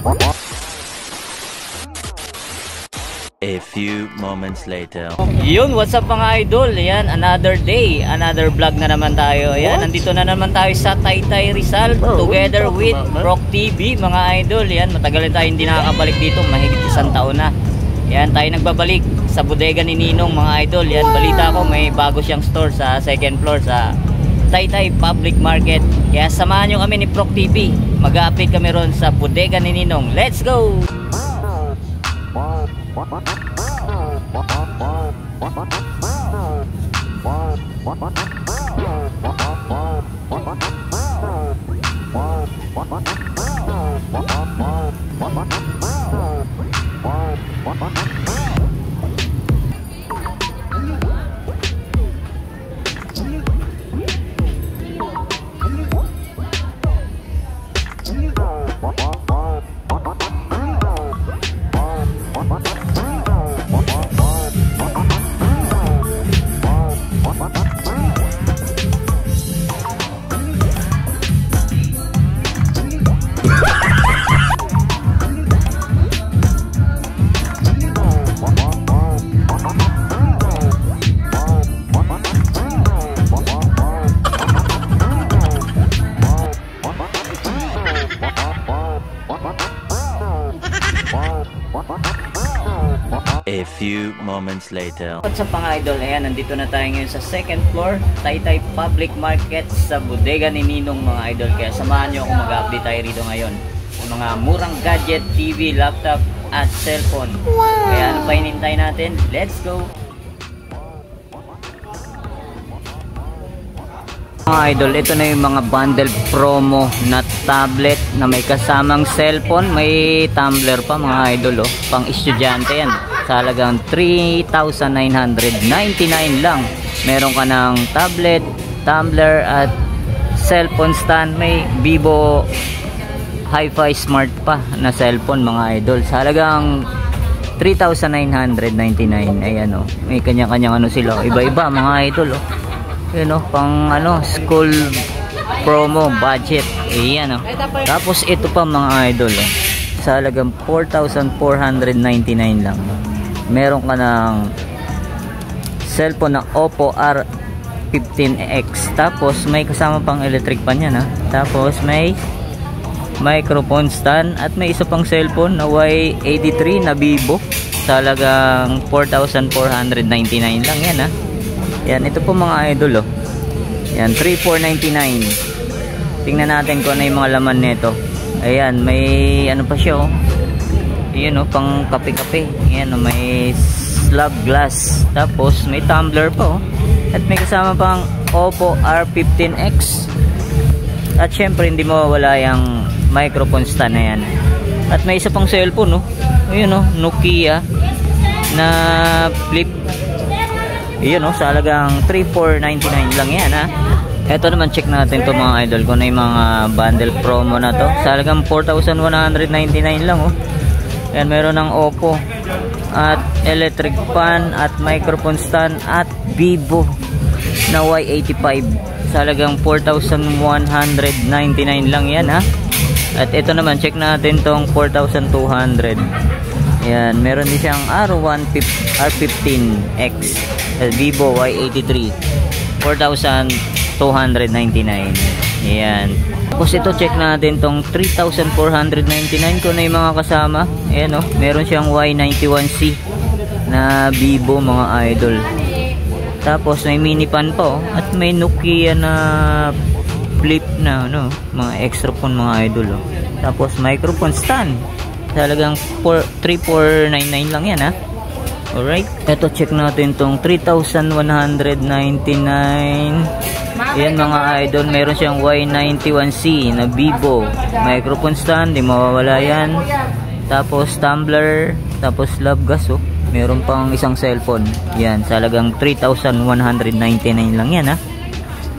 A few moments later. Yun, what's up mga idol? Yan, another day, another vlog na naman tayo. Yan, nandito na naman tayo sa Taytay Rizal together with Rock TV mga idol. Yan, matagal na tayo hindi nakakabalik dito, mahigit 1 taon na. Yan, tayo nagbabalik sa bodega ni Ninong mga idol. Yan, balita ko may bago siyang store sa second floor sa Taytay Public Market. Kaya samahan nyo kami ni Rock TV. Mag-update kami ron sa bodega ni Ninong. Let's go! A few moments later. What's up mga idol? Ayan, nandito na tayo ngayon sa second floor Taytay Public Market sa bodega ni Ninong mga idol. Kaya samahan nyo ako mag-update tayo rito ngayon. Mga murang gadget, TV, laptop at cellphone. Kaya ano pa hinintay natin? Let's go! Mga idol, ito na yung mga bundle promo na tablet na may kasamang cellphone, may tumbler pa mga idol, oh. Pang estudyante yan. Sa halagang 3,999 lang. Meron ka ng tablet, tumbler at cellphone stand. May Vivo Hi-Fi Smart pa na cellphone mga idol. Sa halagang 3,999. Ayan, oh. May kanya-kanyang ano sila. Iba-iba mga idol, oh. Yun, oh, pang ano, school promo budget. Ayan, oh. Tapos ito pa mga idol, oh. Sa halagang 4,499 lang. Meron ka ng cellphone na Oppo R15X. Tapos may kasama pang electric pan yan, ha. Tapos may microphone stand at may isa pang cellphone na Y83 na Vivo. Sa halagang 4,499 lang yan, ha. Yan, ito po mga idol, oh. Yan, 3,499. Tingnan natin kung ano yung mga laman nito. Ayan, may ano pa siya, oh. Yan, oh, pang kape-kape. Yan, oh, may slab glass. Tapos may tumbler pa, oh. At may kasama pang Oppo R15X. At syempre hindi mawawala yung microphone stand na yan. At may isa pang cellphone, oh. Ayun, oh, Nokia na flip. Yun, oh, sa halagang 3,499 lang yan, ha. Eto naman, check natin to mga idol kung ano yung mga bundle promo na to. Sa halagang 4,199 lang, oh. Yan, meron ng Oppo at electric fan at microphone stand at Vivo na Y85. Sa halagang 4,199 lang yan, ha. At ito naman, check natin tong 4,200. Yan, meron din siyang R15X Vivo Y83, 4,299. Yan. Tapos ito, check natin tong 3,499 kung na yung mga kasama. Ayan, oh, meron siyang Y91C na Vivo mga idol. Tapos may mini pan pa, oh, at may Nokia na flip na ano, mga extra phone mga idol, oh. Tapos microphone stand. Talagang 3,499 lang yan, ha. Alright, eto check natin tong 3,199. Ayan mga idol, meron siyang Y91C na Vivo microphone stand, di mawawala yan. Tapos tumbler, tapos love gas, oh. Meron pang isang cellphone. Yan, sa halagang 3,199 lang yan, ha.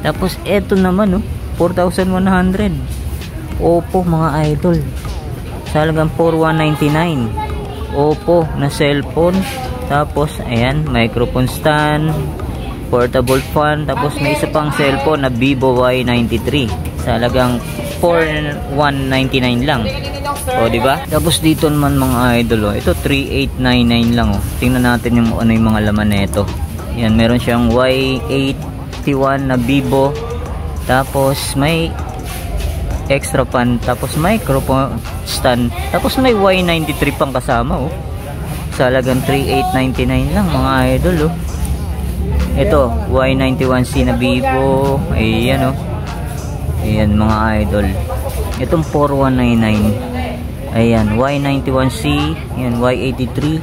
Tapos eto naman, oh, 4,100. Oppo mga idol, sa halagang 4,199. Oppo na cellphone. Tapos ayan, microphone stand, portable fan. Tapos may isa pang cellphone na Vivo Y93 sa halagang 4,199 lang. O, di ba? Tapos dito naman mga idol, oh. Ito 3899 lang, oh. Tingnan natin yung ano yung mga laman nito. Yan, meron siyang Y81 na Vivo. Tapos may extra pan, tapos microphone stand, tapos may Y93 pang kasama, oh. Sa halagang 3899 lang mga idol, oh. Ito, Y91C na Vivo. Ayan, oh. Ayan mga idol. Itong 4199. Ayan, Y91C. Ayan, Y83.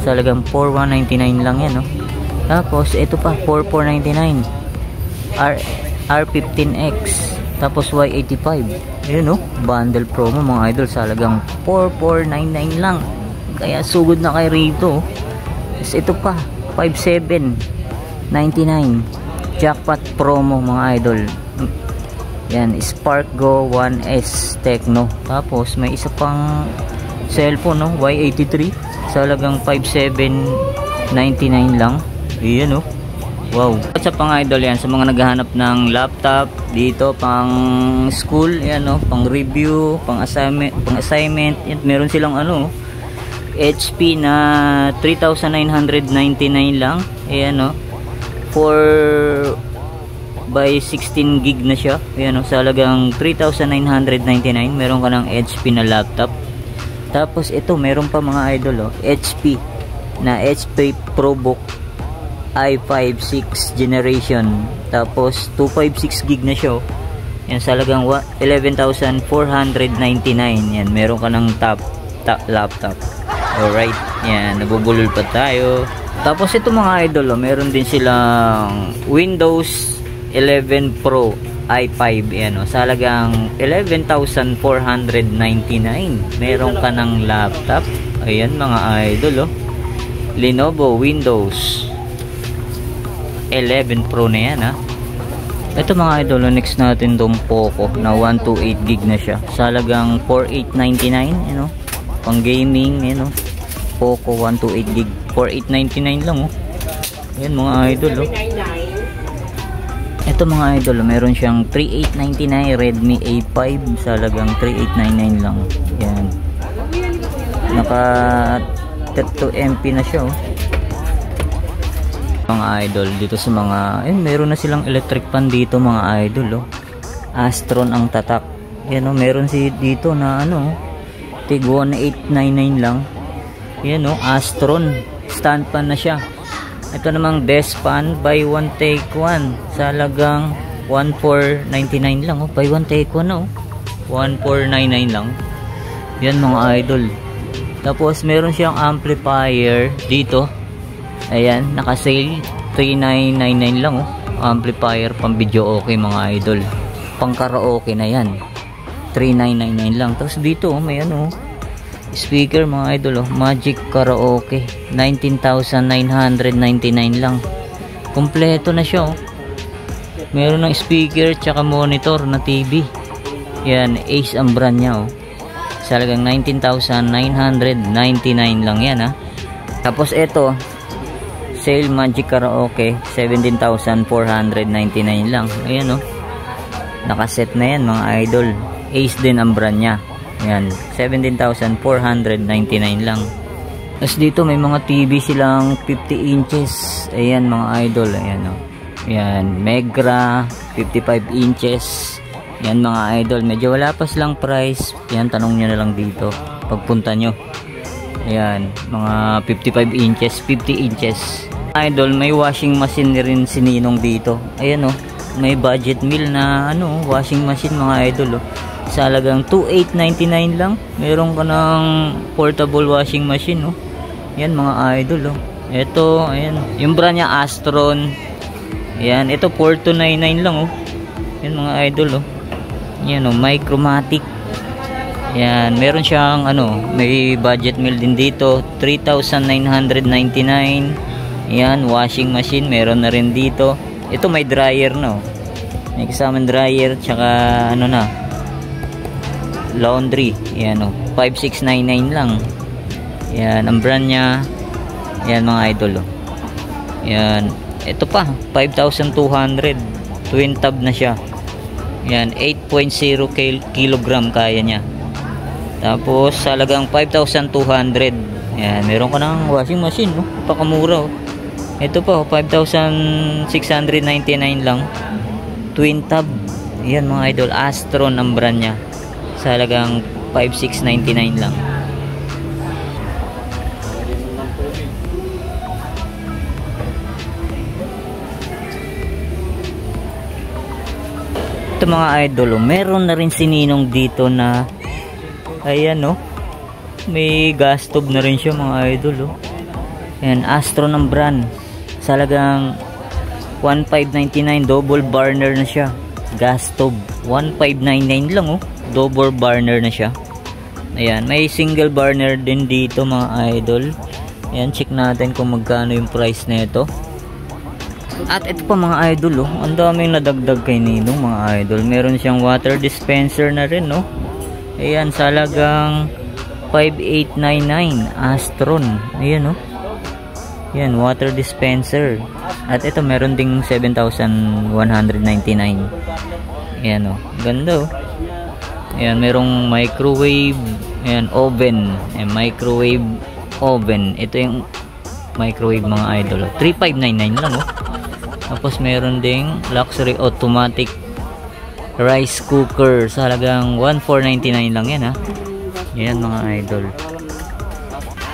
Sa halagang 4199 lang yan, oh. Tapos, ito pa, 4499. R15X. Tapos, Y85. Ayan, oh. Bundle promo mga idol. Sa halagang 4499 lang. Kaya, sugod na kayo rito, oh. Tapos, ito pa, 5799 jackpot promo mga idol. Yan, Spark Go 1S Tecno. Tapos may isa pang cellphone, no, Y83 sa halagang 5799 lang. Ayan, oh. Wow. At sa pang idol yan, sa mga naghahanap ng laptop dito pang school, yan, no, pang review, pang assignment, yan, meron silang ano, HP na 3,999 lang. Ayan, no. 4 by 16 gig na siya. Ayan, no. Sa halagang 3,999. Meron ka ng HP na laptop. Tapos ito, meron pa mga idol, oh. HP na HP ProBook i5 6th generation. Tapos 256 gig na siya, oh. Yan, sa halagang 11,499. Yan, meron ka ng top laptop. Alright, yan, nabubulol pa tayo. Tapos ito mga idol, oh, meron din silang Windows 11 Pro i5, yan, oh, sa halagang 11,499. Meron ka ng laptop. Ayan mga idol, oh. Lenovo Windows 11 Pro na yan, ha. Ito mga idol, oh, next natin itong Poco na 128 gig na siya. Sa halagang 4899, you know, pang gaming, you know. Poco 128 gig, 4899 lang, oh. Ayan mga idol, oh. Ito mga idol, oh, meron siyang 3899 Redmi A5 sa halagang 3899 lang. Yan, naka 32 MP na siya, oh. Mga idol, dito sa mga, meron na silang electric pan dito mga idol, oh. Astron ang tatak. Yan, oh, meron si dito na ano, tig 1899 lang. Yan, oh, Astron stand pan na siya. Ito namang desk pan, buy one take one sa halagang 1499 lang, oh. Buy one take one, oh. 1499 lang. Yan mga idol. Tapos meron siyang amplifier dito. Ayan, naka sale 3999 lang, oh. Amplifier pang video okay mga idol. Pang karaoke na yan. 3999 lang. Tapos dito, oh, may ano, speaker mga idol, oh. Magic Karaoke 19,999 lang. Kompleto na siya, oh. Meron ng speaker tsaka monitor na TV. Yan, Ace ang brand niya, oh. Sa halagang 19,999 lang yan, ha. Tapos ito, sale Magic Karaoke 17,499 lang. Ayan, oh. Nakaset na yan mga idol. Ace din ang brand niya. Yan, 17,499 lang. Tapos dito may mga TV silang 50 inches. Ayan mga idol. Ayan, oh. Yan, Megra 55 inches. Yan mga idol. Medyo wala pa silang price. Yan, tanong nyo na lang dito pagpunta nyo. Ayan, mga 55 inches, 50 inches. Idol, may washing machine rin si Ninong dito. Ayan, oh. May budget meal na ano, washing machine mga idol, oh. Sa halagang 2,899 lang. Meron ka ng portable washing machine, oh. Yan mga idol, oh. Ito, ayan, yung brand niya Astron. Ayan, ito 4,299 lang, oh. Yan mga idol, oh. Yan, oh, Micromatic. Yan, meron siyang ano, may budget meal din dito, 3,999. Yan, washing machine meron na rin dito. Ito may dryer, no. May kasamang dryer tsaka ano na, laundry. Yan, oh, 5,699 lang. Yan, ang brand niya. Yan mga idol, oh. Yan, ito pa 5,200. Twin tab na siya. Yan, 8.0 kilogram kaya niya. Tapos halagang 5,200. Ayan, meron ka ng washing machine, no? Pakamura, oh. Ito pa, 5,699 lang. Twin tub. Ayan mga idol, Astron ang brand niya. Sa halagang 5,699 lang. Ito mga idol, oh, meron na rin si Ninong dito na ayan, oh, may gas stove na rin siya mga idol, oh. Ayan, Astron ng brand. Sa halagang 1,599, double burner na siya. Gas stove 1,599 lang, oh. Double burner na siya. Ayan, may single burner din dito mga idol. Ayan, check natin kung magkano yung price na ito. At ito pa mga idol, oh, ang daming nadagdag kay Ninong mga idol. Meron siyang water dispenser na rin, no? Ayan, sa halagang 5,899 Astron. Ayan, oh. Ayan, water dispenser. At ito meron ding 7,199. Ayan, oh. Ganda, oh. Ayan, merong microwave. Ayan, oven. Ayan, microwave oven. Ito yung microwave mga idol, oh. 3,599 lang, oh. Tapos meron ding luxury automatic rice cooker sa halagang 1,499 lang yan, ha. Yan mga idol.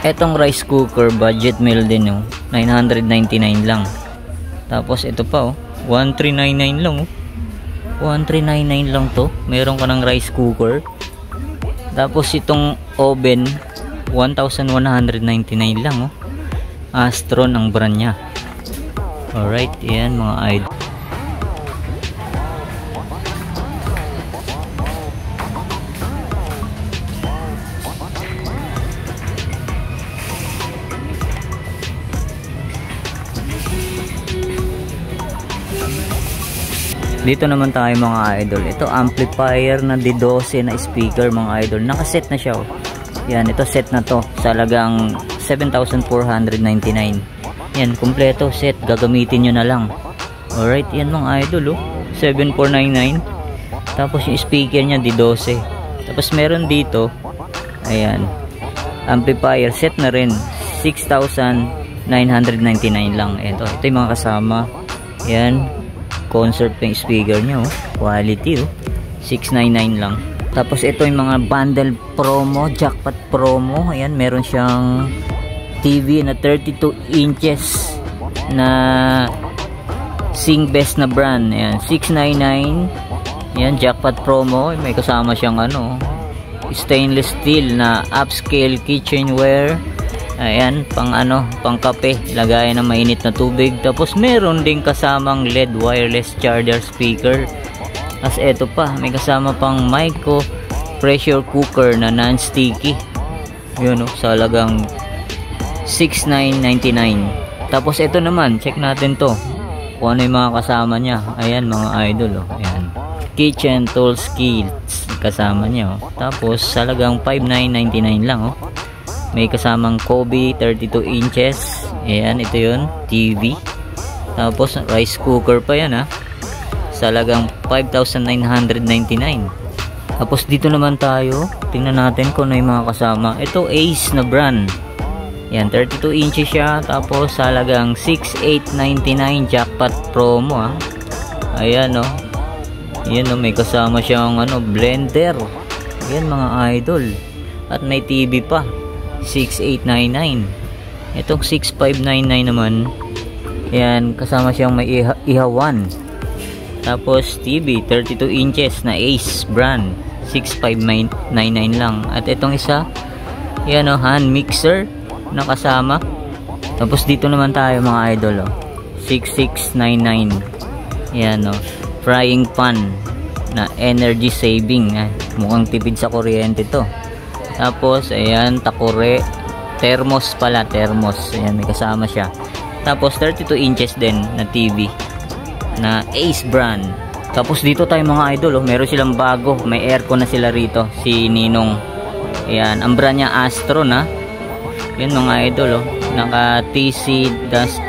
Etong rice cooker budget meal din, yung 999 lang. Tapos ito pa, oh, 1,399 lang, oh. 1,399 lang to. Meron ka ng rice cooker. Tapos itong oven 1,199 lang, oh. Astron ang brand niya. Alright, yan mga idol. Dito naman tayo mga idol. Ito amplifier na D12 na speaker mga idol. Nakaset na siya, oh. Yan, ito set na to sa halagang 7,499. Yan, kompleto set, gagamitin nyo na lang. Alright, yan mga idol, oh. 7,499. Tapos yung speaker nya D12. Tapos meron dito, ayan, amplifier set na rin, 6,999 lang. Ito yung mga kasama. Yan, concert pa yung speaker nya, oh. Quality, oh. 699 lang. Tapos ito yung mga bundle promo, jackpot promo. Ayan, meron siyang TV na 32 inches na Singbest na brand. Ayan, 699. Ayan, jackpot promo. May kasama siyang ano, stainless steel na upscale kitchenware. Ayan, pang ano, pang kape, lagayan ng mainit na tubig. Tapos meron ding kasamang LED wireless charger speaker. As eto pa, may kasama pang micro pressure cooker na non-sticky. Yun, oh, sa halagang 6,999. Tapos ito naman, check natin to kung ano yung mga kasama niya. Ayan mga idol, oh. Ayan, kitchen tools kits kasama niya, oh. Tapos sa halagang 5,999 lang, oh. May kasamang Kobe 32 inches. Ayan, ito yun, TV. Tapos rice cooker pa yan, ha, sa halagang 5,999. Tapos dito naman tayo, tingnan natin kung ano yung mga kasama. Ito Ace na brand. Yan, 32 inches siya. Tapos sa halagang 6,899 jackpot promo, ha. Ayan, oh. Ayan, oh, may kasama siyang ano, blender. Ayan mga idol. At may TV pa, 6,899. Itong 6,599 naman, ayan, kasama siyang may ihawan. Tapos TV 32 inches na Ace brand, 6,599 lang. At itong isa, yan, oh, hand mixer na kasama. Tapos dito naman tayo mga idol, oh, 6,699. Yan, oh, frying pan na energy saving, mukhang tipid sa kuryente to. Tapos ayan, takore, thermos pala, thermos. Ayan, may kasama siya. Tapos 32 inches din na TV na Ace brand. Tapos dito tayo mga idol, oh, meron silang bago, may aircon na sila rito, si Ninong. Ayan, ang brand niya Astron, ha. Yan mga idol, oh, naka TC dust.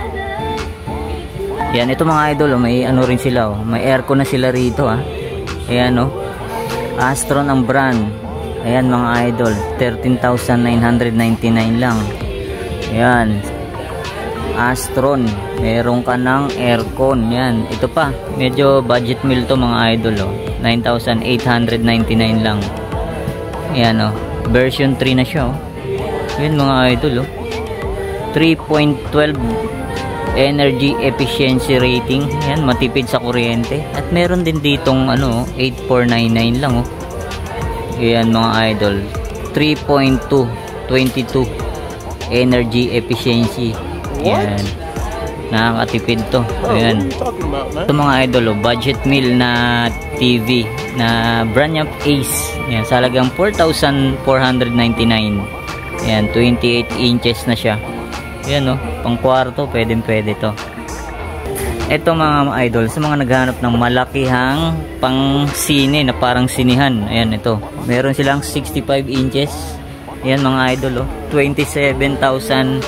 Yan, ito mga idol, oh, may ano rin sila, oh, may aircon na sila rito, ha. Ayan, oh, Astron ang brand. Ayan mga idol, 13,999 lang. Ayan. Astron, meron ka ng aircon. Yan, ito pa, medyo budget meal to mga idol, 9,899 lang. Ayan, version 3 na siya. Yan mga idol, 3.12 energy efficiency rating. Yan, matipid sa kuryente. At meron din ditong 8,499 lang. Ayan mga idol, 3.22 energy efficiency. Ayan, nakakatipid to. Ayan, ito mga idol, budget meal na TV na brand niya Ace. Ayan, sa halagang 4,499. Ayan, 28 inches na siya. Ayan, pang kwarto, pwede to. Ito mga idol, sa mga naghahanap ng malakihang pang sine na parang sinihan. Ayan, ito, meron silang 65 inches. Ayan mga idol, 27,999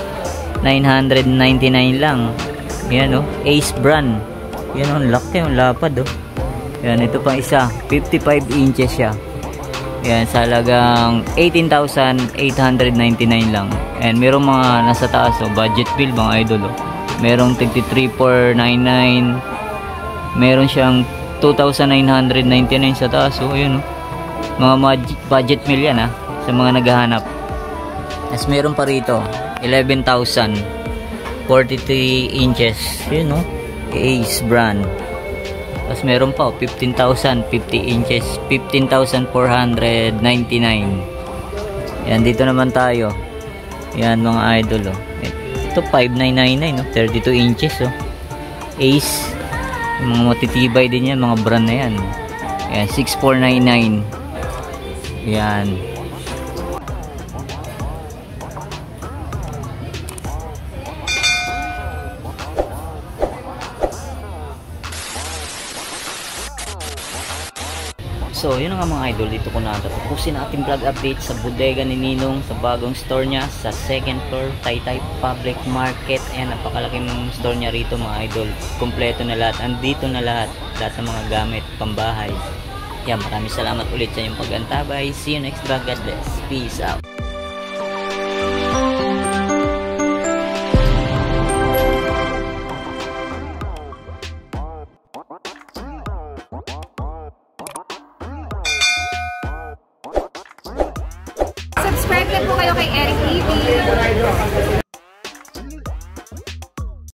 lang. Ayan, Ace brand. Ayan, laki, lapad. Ayan, ito pang isa, 55 inches siya. Ayan, sa halagang 18,899 lang. And merong mga nasa taas, budget bill mga idol. Merong 33,499. Meron siyang 2,999 sa taas. Ayan, mga budget meal yan sa mga naghahanap. As meron pa rito 11,000, 43 inches. Yun, Ace brand. Tapos meron pa 15,000, 50 inches, 15,499. Yan, dito naman tayo. Yan mga idol, ito 5,999, 32 inches, Ace. Yung mga matitibay din yan, mga brand na yan. Yan, 6,499. Yan. So, yun nga mga idol, dito ko natatapusin ating vlog update sa bodega ni Ninong sa bagong store niya sa second floor, Taytay Public Market. Ayan, napakalaking store niya rito mga idol. Kompleto na lahat, andito na lahat ng mga gamit, pambahay. Yan, maraming salamat ulit sa inyong pag-antabay. See you next vlog, God bless. Peace out.